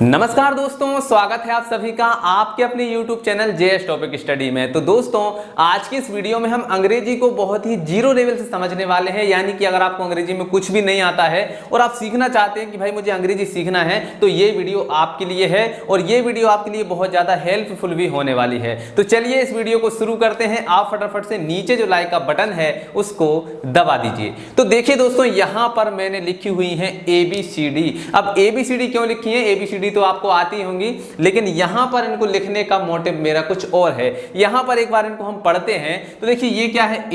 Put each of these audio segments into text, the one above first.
नमस्कार दोस्तों, स्वागत है आप सभी का आपके अपने YouTube channel JS topic study में। तो दोस्तों, आज की इस वीडियो में हम अंग्रेजी को बहुत ही जीरो लेवल से समझने वाले हैं। यानी कि अगर आपको अंग्रेजी में कुछ भी नहीं आता है और आप सीखना चाहते हैं कि भाई मुझे अंग्रेजी सीखना है, तो ये वीडियो आपके लिए है और ये वीडियो आपके लिए बहुत ज़्यादा हेल्पफुल भी होने वाली है। तो चलिए इस वीडियो को शुरू करते हैं। आप फटाफट से नीचे जो लाइक का बटन है उसको दबा दीजिए। तो देखिए दोस्तों, यहाँ पर मैंने लिखी हुई है ABCD। अब ABCD क्यों लिखी है? ABCD तो आपको आती होंगी, लेकिन यहां पर इनको लिखने का मोटिव मेरा कुछ और है। यहां पर एक बार इनको हम पढ़ते हैं तो देखिए ये क्या है,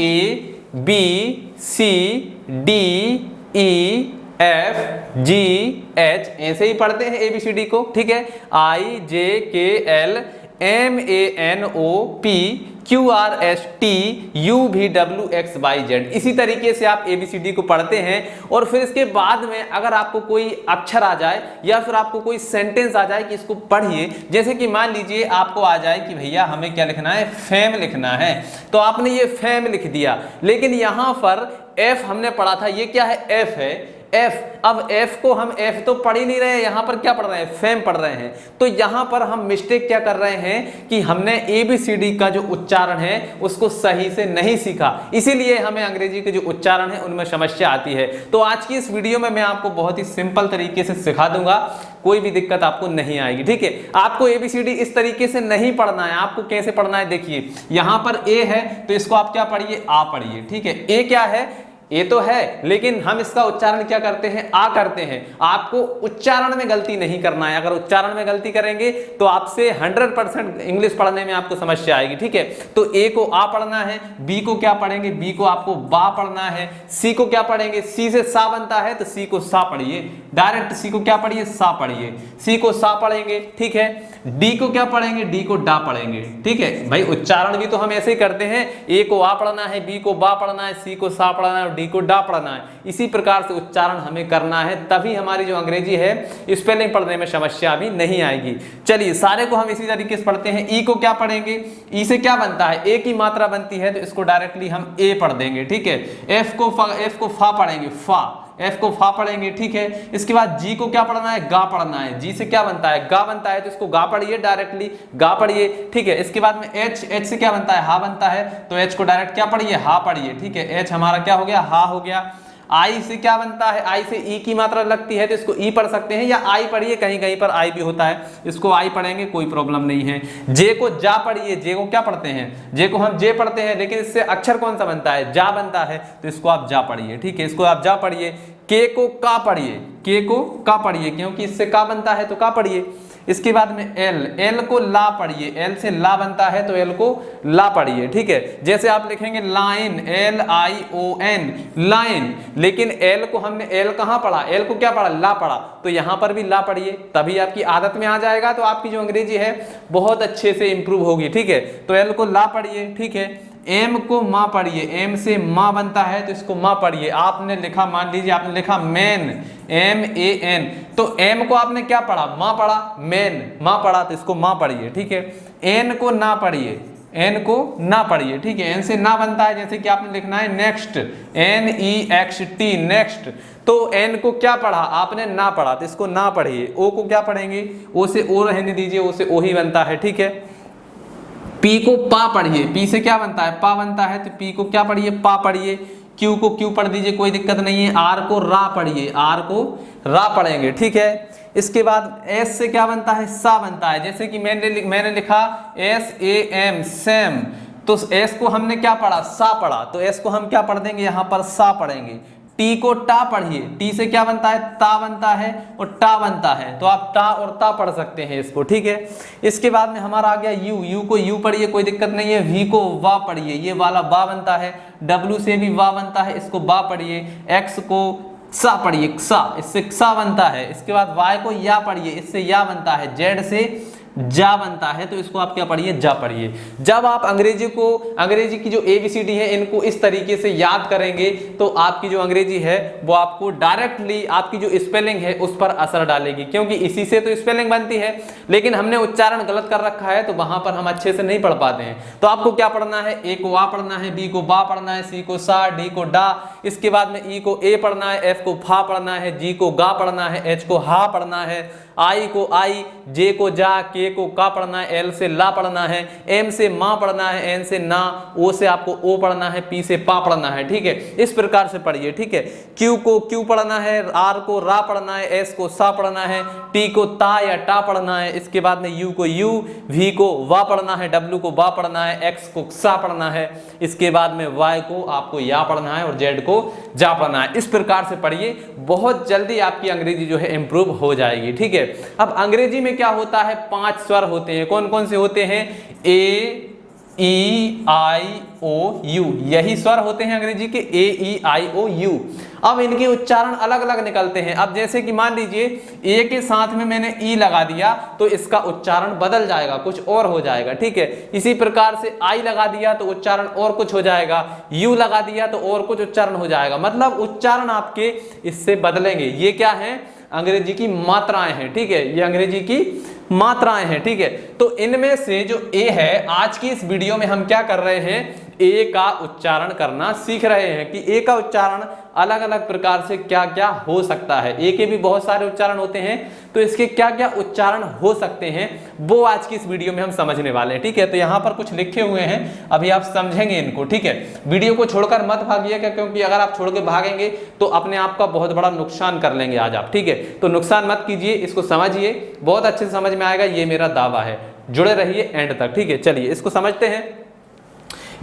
ABCDEFGH, ऐसे ही पढ़ते हैं ABCD को, ठीक है। IJKLMANOPQRSTUVWXYZ, इसी तरीके से आप ABCD को पढ़ते हैं। और फिर इसके बाद में अगर आपको कोई अक्षर आ जाए या फिर आपको कोई सेंटेंस आ जाए कि इसको पढ़िए, जैसे कि मान लीजिए आपको आ जाए कि भैया हमें क्या लिखना है, फेम लिखना है, तो आपने ये फेम लिख दिया। लेकिन यहां पर F हमने पढ़ा था, ये क्या है, F है, F। अब F को हम F तो पढ़ ही नहीं रहे हैं, यहां पर क्या पढ़ रहे हैं, फेम पढ़ रहे हैं। तो यहां पर हम मिस्टेक क्या कर रहे हैं कि हमने ABCD का जो उच्चारण है उसको सही से नहीं सीखा, इसीलिए हमें अंग्रेजी के जो उच्चारण है उनमें समस्या आती है। तो आज की इस वीडियो में मैं आपको बहुत ही सिंपल तरीके से सिखा दूंगा, कोई भी दिक्कत आपको नहीं आएगी, ठीक है। आपको ABCD इस तरीके से नहीं पढ़ना है। आपको कैसे पढ़ना है, देखिए यहां पर A है तो इसको आप क्या पढ़िए, आ पढ़िए, ठीक है। A क्या है, ये तो है, लेकिन हम इसका उच्चारण क्या करते हैं, आ करते हैं। आपको उच्चारण में गलती नहीं करना है। अगर उच्चारण में गलती करेंगे तो आपसे 100% इंग्लिश पढ़ने में आपको समस्या आएगी, ठीक है। तो ए को आ पढ़ना है, बी को क्या पढ़ेंगे, बी को आपको बा पढ़ना है, सी को क्या पढ़ेंगे, सी से सा बनता है तो सी को सा पढ़िए, डायरेक्ट सी को क्या पढ़िए, सा पढ़िए, सी को सा पढ़ेंगे, ठीक है। डी को क्या पढ़ेंगे, डी को डा पढ़ेंगे, ठीक है। भाई उच्चारण भी तो हम ऐसे ही करते हैं, ए को आ पढ़ना है, बी को बा पढ़ना है, सी को सा पढ़ना है, डी को डा पढ़ना है। इसी प्रकार से उच्चारण हमें करना है, तभी हमारी जो अंग्रेजी है स्पेलिंग पढ़ने में समस्या भी नहीं आएगी। चलिए सारे को हम इसी तरीके से पढ़ते हैं। ई को क्या पढ़ेंगे, ई से क्या बनता है, ए की मात्रा बनती है तो इसको डायरेक्टली हम ए पढ़ देंगे, ठीक है। एफ को फा पढ़ेंगे, फा, F को फा पढ़ेंगे, ठीक है। इसके बाद G को क्या पढ़ना है, गा पढ़ना है। G से क्या बनता है, गा बनता है तो इसको गा पढ़िए, डायरेक्टली गा पढ़िए, ठीक है। इसके बाद में H से क्या बनता है, हा बनता है तो H को डायरेक्ट क्या पढ़िए, हा पढ़िए, ठीक है। H हमारा क्या हो गया, हा हो गया। I से क्या बनता है, I से E की मात्रा लगती है तो इसको E पढ़ सकते हैं, या I पढ़िए, कहीं कहीं पर I भी होता है, इसको I पढ़ेंगे, कोई प्रॉब्लम नहीं है। J को जा पढ़िए, J को क्या पढ़ते हैं, J को हम J पढ़ते हैं, लेकिन इससे अक्षर कौन सा बनता है, जा बनता है तो इसको आप जा पढ़िए, ठीक है। इसको आप जा पढ़िए। K को का पढ़िए, K को का पढ़िए, क्योंकि इससे का बनता है तो का पढ़िए। इसके बाद में L को ला पढ़िए, L से ला बनता है तो L को ला पढ़िए, ठीक है। जैसे आप लिखेंगे लाइन, LION, लाइन, लेकिन L को हमने L कहाँ पढ़ा, L को क्या पढ़ा, ला पढ़ा, तो यहाँ पर भी ला पढ़िए, तभी आपकी आदत में आ जाएगा, तो आपकी जो अंग्रेजी है बहुत अच्छे से इंप्रूव होगी, ठीक है। तो L को ला पढ़िए, ठीक है। M को माँ पढ़िए, M से माँ बनता है तो इसको माँ पढ़िए। आपने लिखा, मान लीजिए आपने लिखा मैन, MAN, तो M को आपने क्या पढ़ा, माँ पढ़ा, मैन माँ पढ़ा तो इसको माँ पढ़िए, ठीक है। N को ना पढ़िए, N को ना पढ़िए, ठीक है। N से ना बनता है, जैसे कि आपने लिखना है नेक्स्ट, NEXT, नेक्स्ट, तो N को क्या पढ़ा, आपने ना पढ़ा तो इसको ना पढ़िए। O को क्या पढ़ेंगे, O से O रहने दीजिए, O से O ही बनता है, ठीक है। P को पा पढ़िए, P से क्या बनता है, पा बनता है तो P को क्या पढ़िए, पा पढ़िए। Q को Q पढ़ दीजिए, कोई दिक्कत नहीं है। R को रा पढ़िए, R को रा पढ़ेंगे, ठीक है। इसके बाद S से क्या बनता है, सा बनता है, जैसे कि मैंने लिखा SAM, सैम, तो S को हमने क्या पढ़ा, सा पढ़ा, तो S को हम क्या पढ़ देंगे, यहाँ पर सा पढ़ेंगे। T को टा पढ़िए, T से क्या बनता है, ता बनता है और टा बनता है, तो आप टा और ता पढ़ सकते हैं इसको, ठीक है। इसके बाद में हमारा आ गया U को U पढ़िए, कोई दिक्कत नहीं है। V को वा पढ़िए, ये वाला बा बनता है। W से भी वा बनता है, इसको बा पढ़िए। X को सा पढ़िए, सा, इससे सा बनता है। इसके बाद Y को या पढ़िए, इससे या बनता है। Z से जा बनता है, तो इसको आप क्या पढ़िए, जा पढ़िए। जब आप अंग्रेजी की जो ABCD है इनको इस तरीके से याद करेंगे तो आपकी जो अंग्रेजी है वो आपको डायरेक्टली आपकी जो स्पेलिंग है उस पर असर डालेगी, क्योंकि इसी से तो स्पेलिंग बनती है। लेकिन हमने उच्चारण गलत कर रखा है तो वहां पर हम अच्छे से नहीं पढ़ पाते हैं। तो आपको क्या पढ़ना है, A को वा पढ़ना है, B को बा पढ़ना है, C को सा, D को डा, इसके बाद में E को ए पढ़ना है, F को फा पढ़ना है, G को गा पढ़ना है, H को हा पढ़ना है, I को आई, J को जा, K को का पढ़ना है, L से ला पढ़ना है, M से माँ पढ़ना है, N से ना, O से आपको ओ पढ़ना है, P से पा पढ़ना है। ठीक है, इस प्रकार से पढ़िए। ठीक है, Q को क्यू पढ़ना है, R को रा पढ़ना है, S को सा पढ़ना है, T को ता या टा पढ़ना है, इसके बाद में U को यू, V को वा पढ़ना है, W को बा पढ़ना है, X को सा पढ़ना है, इसके बाद में Y को आपको या पढ़ना है और Z को जा पढ़ना है। इस प्रकार से पढ़िए, बहुत जल्दी आपकी अंग्रेजी जो है इंप्रूव हो जाएगी। ठीक है, अब अंग्रेजी में क्या होता है, 5 स्वर होते हैं। कौन कौन से होते हैं, A E I O U, यही स्वर होते हैं अंग्रेजी के, A E I O U। अब इनके उच्चारण अलग अलग निकलते हैं। अब जैसे कि मान लीजिए A के साथ में मैंने E लगा दिया तो इसका उच्चारण बदल जाएगा, कुछ और हो जाएगा। ठीक है, इसी प्रकार से I लगा दिया तो उच्चारण और कुछ हो जाएगा, U लगा दिया तो और कुछ उच्चारण हो जाएगा। मतलब उच्चारण आपके इससे बदलेंगे। ये क्या है, अंग्रेजी की मात्राएं हैं। ठीक है, ये अंग्रेजी की मात्राएं हैं। ठीक है, तो इनमें से जो ए है, आज की इस वीडियो में हम क्या कर रहे हैं, ए का उच्चारण करना सीख रहे हैं कि ए का उच्चारण अलग अलग प्रकार से क्या क्या हो सकता है। ए के भी बहुत सारे उच्चारण होते हैं, तो इसके क्या क्या उच्चारण हो सकते हैं वो आज की इस वीडियो में हम समझने वाले हैं। ठीक है, तो यहाँ पर कुछ लिखे हुए हैं, अभी आप समझेंगे इनको। ठीक है, वीडियो को छोड़कर मत भागिएगा, क्योंकि अगर आप छोड़ के भागेंगे तो अपने आप का बहुत बड़ा नुकसान कर लेंगे आज आप। ठीक है, तो नुकसान मत कीजिए, इसको समझिए, बहुत अच्छे से समझ में आएगा, ये मेरा दावा है। जुड़े रहिए एंड तक। ठीक है, चलिए इसको समझते हैं।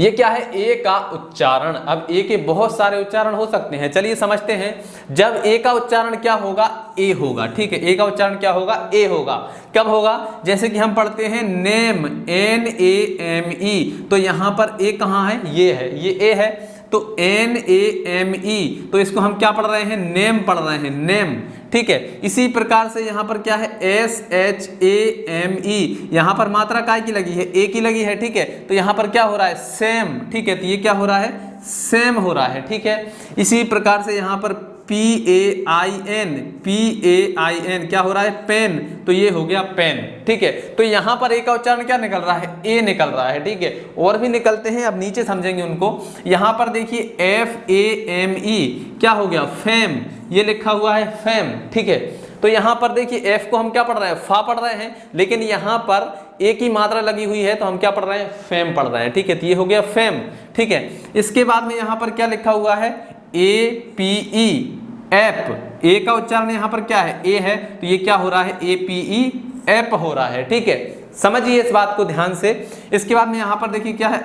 ये क्या है, ए का उच्चारण। अब ए के बहुत सारे उच्चारण हो सकते हैं, चलिए समझते हैं। जब ए का उच्चारण क्या होगा, ए होगा। ठीक है, ए का उच्चारण क्या होगा, ए होगा। कब होगा, जैसे कि हम पढ़ते हैं नेम, NAME, तो यहां पर ए कहां है, ये है, ये ए है, तो NAME, तो इसको हम क्या पढ़ रहे हैं, नेम पढ़ रहे हैं, नेम। ठीक है, इसी प्रकार से यहाँ पर क्या है, SHAME, यहाँ पर मात्रा काय की लगी है, ए की लगी है। ठीक है, तो यहाँ पर क्या हो रहा है, सेम। ठीक है, तो ये क्या हो रहा है, सेम हो रहा है। ठीक है, इसी प्रकार से यहाँ पर PAIN क्या हो रहा है, पेन, तो ये हो गया पेन। ठीक है, तो यहाँ पर ए का उच्चारण क्या निकल रहा है, ए निकल रहा है। ठीक है, और भी निकलते हैं, अब नीचे समझेंगे उनको। यहाँ पर देखिए FAME क्या हो गया, फेम, ये लिखा हुआ है फेम। ठीक है, तो यहाँ पर देखिए एफ को हम क्या पढ़ रहे हैं, फा पढ़ रहे हैं, लेकिन यहाँ पर ए की मात्रा लगी हुई है तो हम क्या पढ़ रहे हैं, फेम पढ़ रहे हैं। ठीक है, तो ये हो गया फेम। ठीक है, इसके बाद में यहाँ पर क्या लिखा हुआ है, APE, ऐप। ए का उच्चारण यहाँ पर क्या है, ए है, तो ये क्या हो रहा है, APE, ऐप हो रहा है। ठीक है, समझिए इस बात को ध्यान से। इसके बाद में यहाँ पर देखिए क्या है,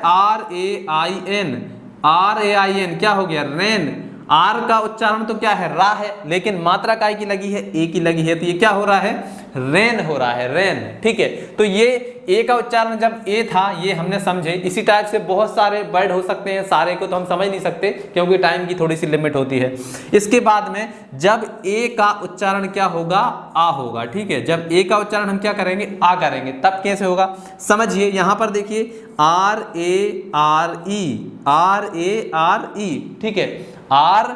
RAIN क्या हो गया, रेन। आर का उच्चारण तो क्या है, रा है, लेकिन मात्रा काय की लगी है, ए की लगी है, तो ये क्या हो रहा है, रेन हो रहा है, रेन। ठीक है, तो ये ए का उच्चारण जब ए था, ये हमने समझे। इसी टाइप से बहुत सारे वर्ड हो सकते हैं, सारे को तो हम समझ नहीं सकते क्योंकि टाइम की थोड़ी सी लिमिट होती है। इसके बाद में जब ए का उच्चारण क्या होगा, आ होगा। ठीक है, जब ए का उच्चारण हम क्या करेंगे, आ करेंगे, तब कैसे होगा, समझिए। यहाँ पर देखिए RARE, ठीक है, RARE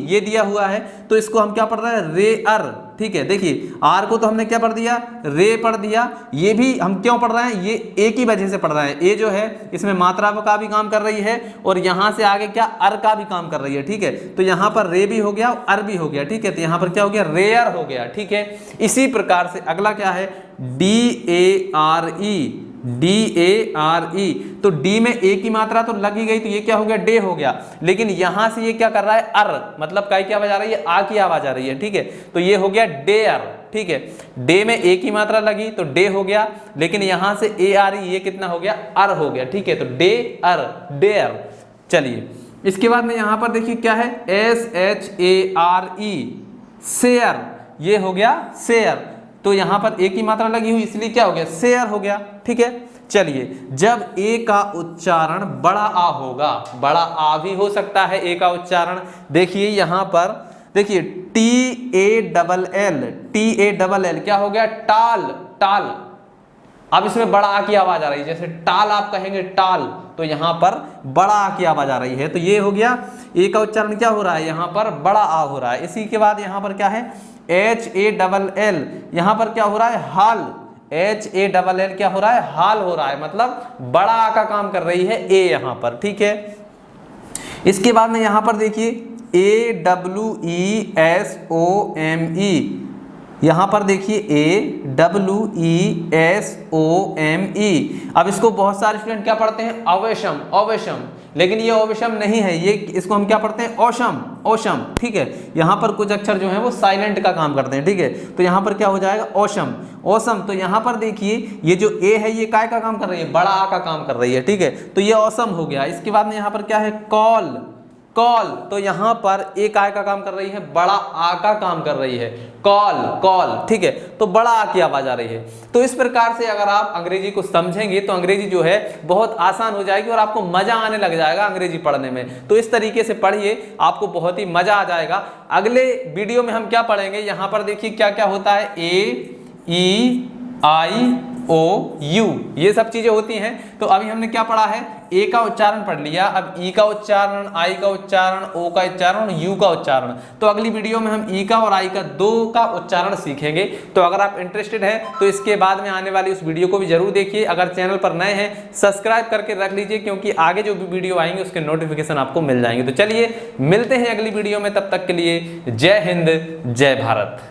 ये दिया हुआ है, तो इसको हम क्या पढ़ रहे हैं, रे अर। ठीक है, देखिए आर को तो हमने क्या पढ़ दिया, रे पढ़ दिया। ये भी हम क्यों पढ़ रहे हैं, ये ए की वजह से पढ़ रहे हैं। ए जो है इसमें मात्रा का भी काम कर रही है और यहाँ से आगे क्या, अर का भी काम कर रही है। ठीक है, तो यहाँ पर रे भी हो गया, अर भी हो गया। ठीक है, तो यहाँ पर क्या हो गया, रेयर हो गया। ठीक है, इसी प्रकार से अगला क्या है, DARE, तो डी में ए की मात्रा तो लगी गई, तो ये क्या हो गया, डे हो गया। लेकिन यहां से ये क्या कर रहा है, अर, मतलब काय की आवाज आ रही है, आ की आवाज आ रही है। ठीक है, तो ये हो गया डेयर। ठीक है, डे में ए की मात्रा लगी तो डे हो गया, लेकिन यहां से ARE ये कितना हो गया, अर हो गया। ठीक है, तो डे अर, डेयर। चलिए इसके बाद में यहां पर देखिए क्या है, SHARE, शेयर, ये हो गया शेयर, तो यहां पर ए की मात्रा लगी हुई इसलिए क्या हो गया, शेयर हो गया। ठीक है, चलिए जब ए का उच्चारण बड़ा आ होगा, बड़ा आ भी हो सकता है ए का उच्चारण। देखिए यहां पर देखिए TALL क्या हो गया, टाल, टाल। अब इसमें बड़ा आ की आवाज आ रही है, जैसे टाल आप कहेंगे टाल, तो यहाँ पर बड़ा आ की आवाज आ रही है। तो ये हो गया, ए का उच्चारण क्या हो रहा है, यहाँ पर बड़ा आ हो रहा है। इसी के बाद यहाँ पर क्या है, HALL, यहाँ पर क्या हो रहा है, हाल। HALL क्या हो रहा है, हाल हो रहा है, मतलब बड़ा आ का काम कर रही है ए यहाँ पर, ठीक है। इसके बाद में यहाँ पर देखिए AWESOME, यहाँ पर देखिए AWESOME। अब इसको बहुत सारे स्टूडेंट क्या पढ़ते हैं, अवशम, अवशम, लेकिन ये अवशम नहीं है, ये इसको हम क्या पढ़ते हैं, औशम, औशम, ठीक है। यहाँ पर कुछ अक्षर जो है वो साइलेंट का काम करते हैं, ठीक है। तो यहाँ पर क्या हो जाएगा, औशम, औसम। तो यहाँ पर देखिए ये जो ए है ये काय का काम कर रही है, बड़ा आ का काम कर रही है, ठीक है। तो ये औसम हो गया। इसके बाद में यहाँ पर क्या है, कॉल, कॉल। तो यहाँ पर एक काय का काम कर रही है, बड़ा आ का काम कर रही है, कॉल, कॉल, ठीक है। तो बड़ा आ की आवाज आ रही है। तो इस प्रकार से अगर आप अंग्रेजी को समझेंगे तो अंग्रेजी जो है बहुत आसान हो जाएगी और आपको मजा आने लग जाएगा अंग्रेजी पढ़ने में। तो इस तरीके से पढ़िए, आपको बहुत ही मजा आ जाएगा। अगले वीडियो में हम क्या पढ़ेंगे, यहाँ पर देखिए क्या क्या होता है, AEIOU, ये सब चीजें होती हैं। तो अभी हमने क्या पढ़ा है, ए का उच्चारण पढ़ लिया, अब ई का उच्चारण, आई का उच्चारण, ओ का उच्चारण, यू का उच्चारण। तो अगली वीडियो में हम ई का और आई का दो का उच्चारण सीखेंगे। तो अगर आप इंटरेस्टेड हैं तो इसके बाद में आने वाली उस वीडियो को भी जरूर देखिए। अगर चैनल पर नए हैं सब्सक्राइब करके रख लीजिए, क्योंकि आगे जो भी वीडियो आएंगे उसके नोटिफिकेशन आपको मिल जाएंगे। तो चलिए मिलते हैं अगली वीडियो में, तब तक के लिए जय हिंद, जय भारत।